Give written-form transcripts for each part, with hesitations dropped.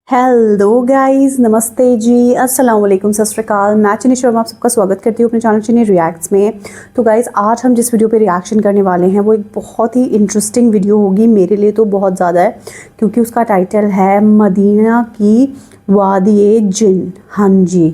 Hello guys, नमस्ते जी, अस्सलाम वालेकुम, सत श्री अकाल। मैं चिनी शर्मा आप सबका स्वागत करती हूँ अपने चैनल चिनी रिएक्ट्स में। तो गाइस, आज हम जिस वीडियो पे रिएक्शन करने वाले हैं वो एक बहुत ही इंटरेस्टिंग वीडियो होगी, मेरे लिए तो बहुत ज़्यादा है, क्योंकि उसका टाइटल है मदीना की वादी जिन। हाँ जी,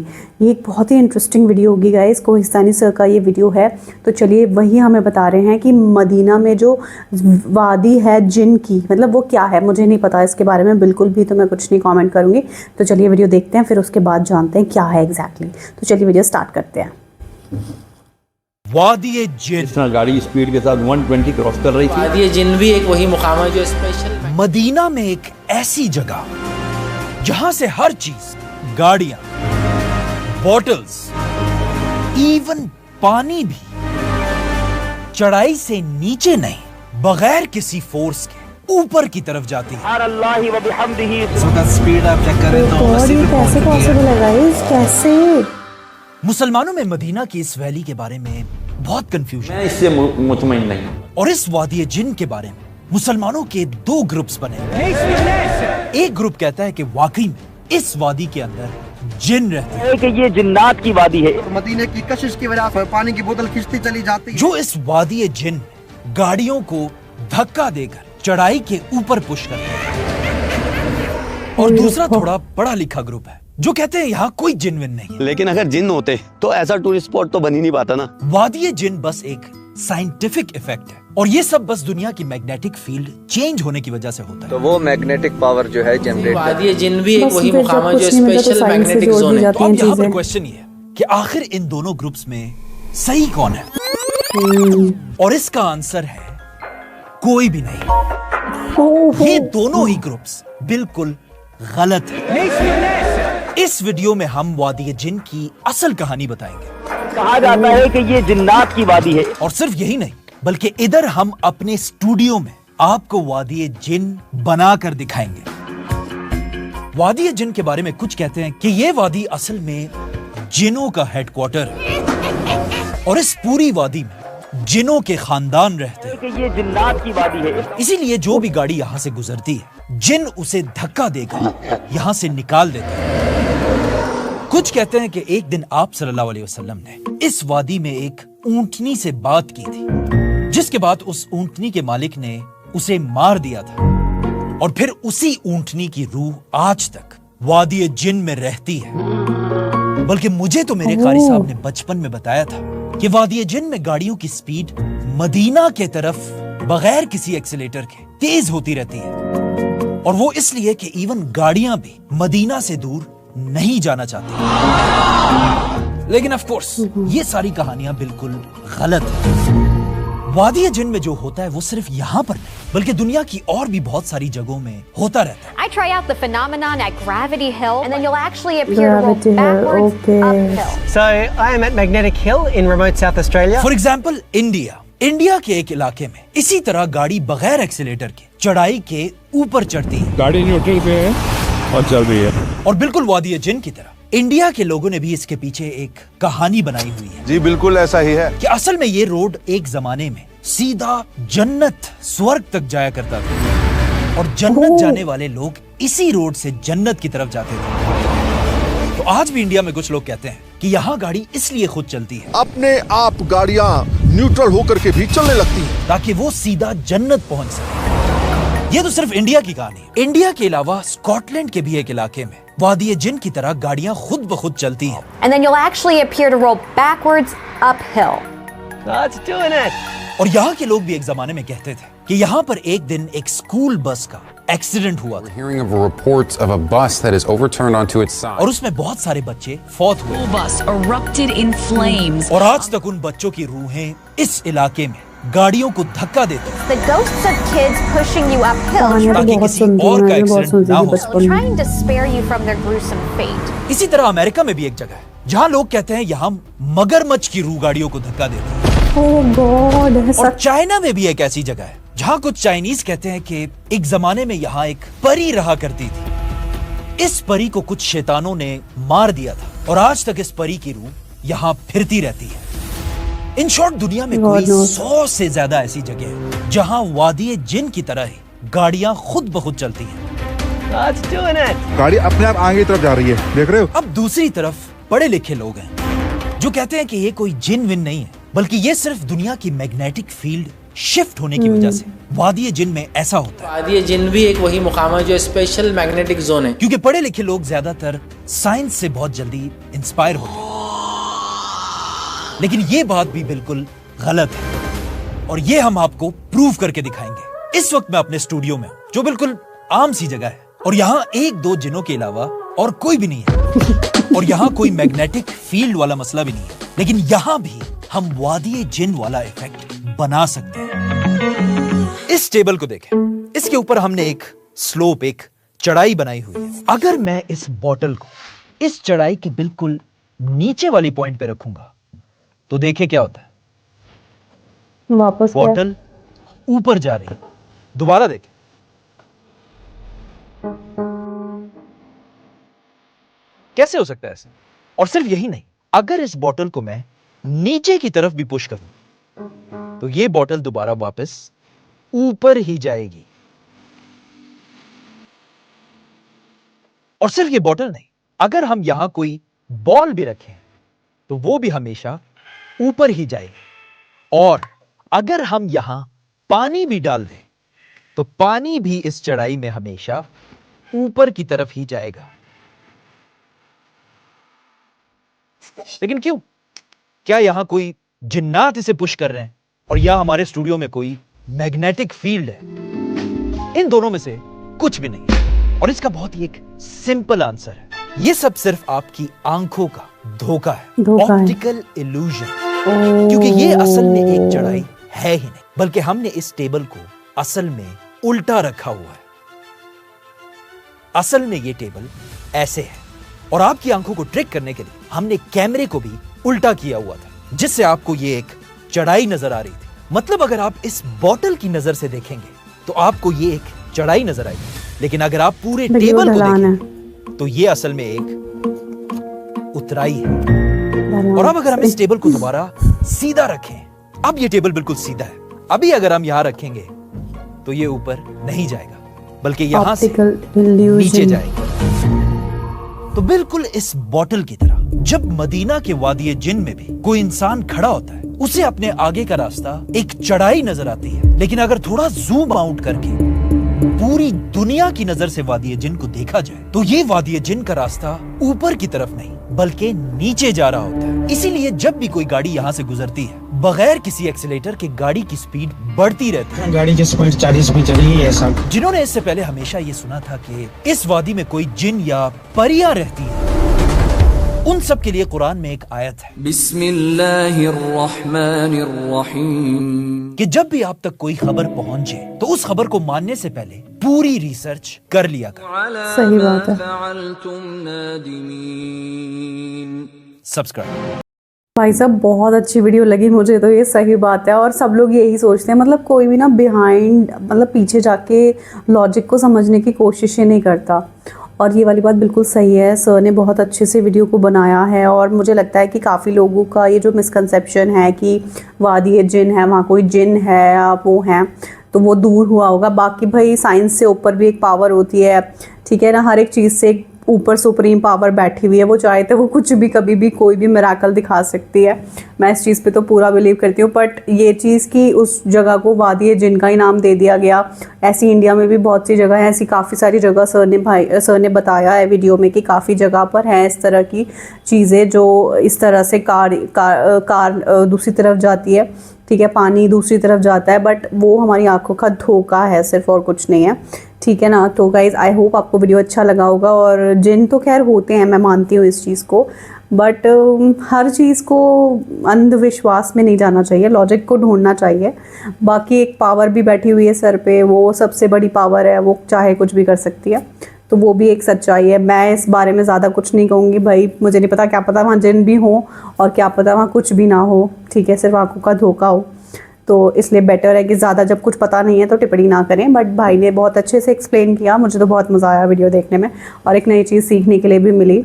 ये एक बहुत ही इंटरेस्टिंग वीडियो होगी गाइस। कोहिस्तानी सर का ये वीडियो है, तो चलिए वही हमें बता रहे हैं कि मदीना में जो वादी है जिन की, मतलब वो क्या है। मुझे नहीं पता इसके बारे में बिल्कुल भी, तो मैं कुछ नहीं कमेंट करूँगी। तो चलिए वीडियो देखते हैं, फिर उसके बाद जानते हैं क्या है एग्जैक्टली। तो चलिए वीडियो स्टार्ट करते हैं। वादी जिन, गाड़ी स्पीड के साथ 120 क्रॉस कर रही थी। वादी जिन भी एक वही मुकाम है जो स्पेशल मदीना में एक ऐसी जगह जहां से हर चीज, गाड़ियां, बॉटल्स, इवन पानी भी चढ़ाई से नीचे नहीं, बगैर किसी फोर्स के ऊपर की तरफ जाती है। स्पीड आप चेक करें तो कैसे पॉसिबल है गाइस, कैसे? मुसलमानों में मदीना की इस वैली के बारे में बहुत कंफ्यूजन मैं इससे मुतमईन नहीं हूं। और इस वादी जिन के बारे में मुसलमानों के दो ग्रुप्स बने हैं। एक ग्रुप कहता है कि वाकई में इस वादी के अंदर जिन रहते हैं, कि ये जिन्नात की वादी है। मदीने की कशिश की वजह से पानी की बोतल खिंचती चली जाती है। जो इस वादी जिन गाड़ियों को धक्का देकर चढ़ाई के ऊपर पुश करते हैं। और दूसरा थोड़ा पढ़ा लिखा ग्रुप है जो कहते हैं यहाँ कोई जिन विन नहीं है। लेकिन अगर जिन होते तो ऐसा टूरिस्ट स्पॉट तो बन ही नहीं पाता ना। वादी जिन बस एक साइंटिफिक इफेक्ट है, और ये सब बस दुनिया की मैग्नेटिक फील्ड चेंज होने की वजह से होता है। तो वो मैग्नेटिक पावर जो है जनरेट वादी जिन भी एक बस वही फिर मुकाम जब है कुछ जो नहीं मिला तो स्पेशल साइंस से मैग्नेटिक जोड़ दी जोन है। जाती तो अब हैं यहाँ पर चीजें। क्वेश्चन ये है कि आखिर इन दोनों ग्रुप्स में सही कौन है? और इसका आंसर है कोई भी नहीं। ये दोनों ही ग्रुप्स बिल्कुल गलत है। इस वीडियो में हम वादी जिन की असल कहानी बताएंगे। कहा जाता है कि ये जिन्नात की वादी है। और सिर्फ यही नहीं, बल्कि इधर हम अपने स्टूडियो में आपको वादी जिन बनाकर दिखाएंगे। वादी जिन के बारे में कुछ कहते हैं कि ये वादी असल में जिनों का हेडक्वार्टर है, और इस पूरी वादी में जिनों के खानदान रहते हैं। कि ये जिन्नात की वादी है। इसीलिए जो भी गाड़ी यहाँ से गुजरती है, जिन उसे धक्का देकर यहाँ से निकाल देते हैं। कुछ कहते हैं कि एक दिन आप सल्लल्लाहु अलैहि वसल्लम ने इस वादी में एक ऊंटनी से बात की थी, जिसके बाद उस ऊंटनी के मालिक ने उसे मार दिया था। और फिर उसी ऊंटनी की रूह आज तक वादी जिन में रहती है। बल्कि मुझे तो मेरे कारी साहब ने बचपन में बताया था कि वादी जिन में गाड़ियों की स्पीड मदीना के तरफ बगैर किसी एक्सीलेटर के तेज होती रहती है। और वो इसलिए कि इवन गाड़ियां भी मदीना से दूर नहीं जाना चाहती। लेकिन ऑफ कोर्स ये सारी कहानियां बिल्कुल गलत है। वादी जिन में जो होता है वो सिर्फ यहाँ पर नहीं, बल्कि दुनिया की और भी बहुत सारी जगहों में होता रहता है। I try out the phenomenon at Gravity Hill, and then you'll actually appear to roll Gravity Hill, backwards okay. uphill. So I am at Magnetic Hill in remote South Australia. For example India के एक इलाके में इसी तरह गाड़ी बगैर accelerator के चढ़ाई के ऊपर चढ़ती है। गाड़ी न्यूट्रल पे है और चल रही है। और बिल्कुल वादी जिन की तरह इंडिया के लोगों ने भी इसके पीछे एक कहानी बनाई हुई है जी बिल्कुल ऐसा ही है कि असल में ये रोड एक जमाने में सीधा जन्नत, स्वर्ग तक जाया करता था। और जन्नत जाने वाले लोग इसी रोड से जन्नत की तरफ जाते थे। तो आज भी इंडिया में कुछ लोग कहते हैं कि यहाँ गाड़ी इसलिए खुद चलती है अपने आप गाड़ियां न्यूट्रल होकर के भी चलने लगती हैं ताकि वो सीधा जन्नत पहुंच सके। ये तो सिर्फ इंडिया की कहानी है। इंडिया के अलावा स्कॉटलैंड के भी एक इलाके में वादी जिन की तरह गाड़ियां खुद ब खुद चलती हैं। And then you'll actually appear to roll backwards uphill. That's doing it. और यहाँ के लोग भी एक जमाने में कहते थे कि यहाँ पर एक दिन एक स्कूल बस का एक्सीडेंट हुआ था। Hearing of reports of a bus that is overturned onto its side. और उसमें बहुत सारे बच्चे फौत हुए। bus erupted in flames. और आज तक उन बच्चों की रूहें इस इलाके में गाड़ियों को धक्का देते हैं The ghosts of kids pushing you uphill, कहानियां तो ताकि बहुत किसी सुनती और हूँ, का मैंने बहुत एक्सीडेंट सुनती ना थी हो। बचपन में। trying to spare you from their gruesome fate. इसी तरह अमेरिका में भी एक जगह है जहाँ लोग कहते हैं यहाँ मगरमच्छ की रूह गाड़ियों को धक्का देती है। ओह गॉड, और चाइना में भी एक ऐसी जगह है जहाँ कुछ चाइनीज कहते हैं कि एक जमाने में यहाँ एक परी रहा करती थी। इस परी को कुछ शैतानों ने मार दिया था और आज तक इस परी की रूह यहाँ फिरती रहती है। इन शॉर्ट दुनिया में कोई 100 से ज्यादा ऐसी जगह है जहाँ वादी जिन की तरह ही गाड़ियां खुद ब खुद चलती हैं। That's doing it. गाड़ी अपने आप आगे की तरफ जा रही है, देख रहे हो? अब दूसरी तरफ बड़े लिखे लोग हैं जो कहते हैं कि ये कोई जिन विन नहीं है, बल्कि ये सिर्फ दुनिया की मैग्नेटिक फील्ड शिफ्ट होने की वजह से वादी जिन में ऐसा होता है। वादी जिन भी एक वही मुकाम है जो स्पेशल मैग्नेटिक जोन है। क्योंकि पढ़े लिखे लोग ज्यादातर साइंस से बहुत जल्दी इंस्पायर होते हैं, लेकिन ये बात भी बिल्कुल गलत है और ये हम आपको प्रूव करके दिखाएंगे। इस वक्त मैं अपने स्टूडियो में हूं, जो बिल्कुल आम सी जगह है और यहाँ एक दो जिनों के अलावा और कोई भी नहीं है और यहाँ कोई मैग्नेटिक फील्ड वाला मसला भी नहीं है, लेकिन यहाँ भी हम वादी जिन वाला इफेक्ट बना सकते हैं। इस टेबल को देखें, इसके ऊपर हमने एक स्लोप, एक चढ़ाई बनाई हुई है। अगर मैं इस बॉटल को इस चढ़ाई के बिल्कुल नीचे वाली पॉइंट पे रखूंगा तो देखें क्या होता है। वापस बॉटल ऊपर जा रही है। दोबारा देखें, कैसे हो सकता है ऐसा? और सिर्फ यही नहीं, अगर इस बॉटल को मैं नीचे की तरफ भी पुश करूं तो ये बॉटल दोबारा वापस ऊपर ही जाएगी। और सिर्फ ये बॉटल नहीं, अगर हम यहां कोई बॉल भी रखें तो वो भी हमेशा ऊपर ही जाएगी। और अगर हम यहां पानी भी डाल दें तो पानी भी इस चढ़ाई में हमेशा ऊपर की तरफ ही जाएगा। लेकिन क्यों? क्या यहां कोई जिन्नात इसे पुश कर रहे हैं और या हमारे स्टूडियो में कोई मैग्नेटिक फील्ड है? इन दोनों में से कुछ भी नहीं। और इसका बहुत ही एक सिंपल आंसर है, ये सब सिर्फ आपकी आंखों का धोखा है, ऑप्टिकल इल्यूजन। क्योंकि ये असल में एक चढ़ाई है ही नहीं, बल्कि हमने इस टेबल को असल में उल्टा रखा हुआ है। असल में ये टेबल ऐसे है और आपकी आंखों को ट्रिक करने के लिए हमने कैमरे को भी उल्टा किया हुआ था, जिससे आपको ये एक चढ़ाई नजर आ रही थी। मतलब अगर आप इस बॉटल की नजर से देखेंगे तो आपको ये एक चढ़ाई नजर आएगी, लेकिन अगर आप पूरे टेबल को देखें तो ये असल में एक उतराई है। और अब अगर हम इस टेबल को दोबारा सीधा रखें, अब ये टेबल बिल्कुल सीधा है। अभी अगर हम यहां रखेंगे तो ये ऊपर नहीं जाएगा, बल्कि यहां से नीचे जाएगा। तो बिल्कुल इस बॉटल की तरह जब मदीना के वादी जिन में भी कोई इंसान खड़ा होता है, उसे अपने आगे का रास्ता एक चढ़ाई नजर आती है, लेकिन अगर थोड़ा जूम आउट करके पूरी दुनिया की नजर से वादी जिन को देखा जाए तो ये वादी जिन का रास्ता ऊपर की तरफ नहीं बल्कि नीचे जा रहा होता है। इसीलिए जब भी कोई गाड़ी यहाँ से गुजरती है, बगैर किसी एक्सीलेटर के गाड़ी की स्पीड बढ़ती रहती है। गाड़ी की स्पीड 40 भी चली है सब। जिन्होंने इससे पहले हमेशा ये सुना था कि इस वादी में कोई जिन या परियां रहती है, उन सब के लिए कुरान में एक आयत है, बिस्मिल्लाहिर्रहमानिर्रहीम, कि जब भी आप तक कोई खबर पहुंचे तो उस खबर को मानने से पहले पूरी रिसर्च कर लिया कर। सही बात है। सब्सक्राइब। भाई साहब बहुत अच्छी वीडियो लगी मुझे तो, ये सही बात है। और सब लोग यही सोचते हैं, मतलब कोई भी ना बिहाइंड, मतलब पीछे जाके लॉजिक को समझने की कोशिश ही नहीं करता। और ये वाली बात बिल्कुल सही है, सर ने बहुत अच्छे से वीडियो को बनाया है। और मुझे लगता है कि काफ़ी लोगों का ये जो मिसकंसेप्शन है कि वादी जिन है, वहाँ कोई जिन है या वो हैं, तो वो दूर हुआ होगा। बाकी भाई साइंस से ऊपर भी एक पावर होती है, ठीक है ना। हर एक चीज़ से एक ऊपर सुप्रीम पावर बैठी हुई है, वो चाहे तो वो कुछ भी कभी भी कोई भी मिराकल दिखा सकती है। मैं इस चीज़ पे तो पूरा बिलीव करती हूँ। बट ये चीज़ कि उस जगह को वादी जिन का ही नाम दे दिया गया, ऐसी इंडिया में भी बहुत सी जगह है, ऐसी काफ़ी सारी जगह सर ने बताया है वीडियो में कि काफ़ी जगह पर हैं इस तरह की चीज़ें जो इस तरह से कार दूसरी तरफ जाती है, ठीक है, पानी दूसरी तरफ जाता है। बट वो हमारी आंखों का धोखा है सिर्फ, और कुछ नहीं है, ठीक है ना। तो गाइज़ आई होप आपको वीडियो अच्छा लगा होगा। और जिन तो खैर होते हैं, मैं मानती हूँ इस चीज़ को, बट हर चीज़ को अंधविश्वास में नहीं जाना चाहिए, लॉजिक को ढूंढना चाहिए। बाकी एक पावर भी बैठी हुई है सर पे, वो सबसे बड़ी पावर है, वो चाहे कुछ भी कर सकती है, तो वो भी एक सच्चाई है। मैं इस बारे में ज़्यादा कुछ नहीं कहूँगी भाई, मुझे नहीं पता, क्या पता वहाँ जिन भी हो और क्या पता वहाँ कुछ भी ना हो, ठीक है, सिर्फ आंखों का धोखा हो। तो इसलिए बेटर है कि ज़्यादा जब कुछ पता नहीं है तो टिप्पणी ना करें। बट भाई ने बहुत अच्छे से एक्सप्लेन किया, मुझे तो बहुत मज़ा आया वीडियो देखने में और एक नई चीज़ सीखने के लिए भी मिली।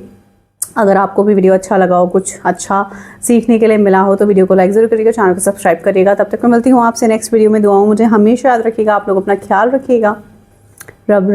अगर आपको भी वीडियो अच्छा लगा हो, कुछ अच्छा सीखने के लिए मिला हो, तो वीडियो को लाइक ज़रूर करिएगा, चैनल को सब्सक्राइब करिएगा। तब तक मैं मिलती हूँ आपसे नेक्स्ट वीडियो में। दुआओं मुझे हमेशा याद रखिएगा, आप लोग अपना ख्याल रखिएगा। रब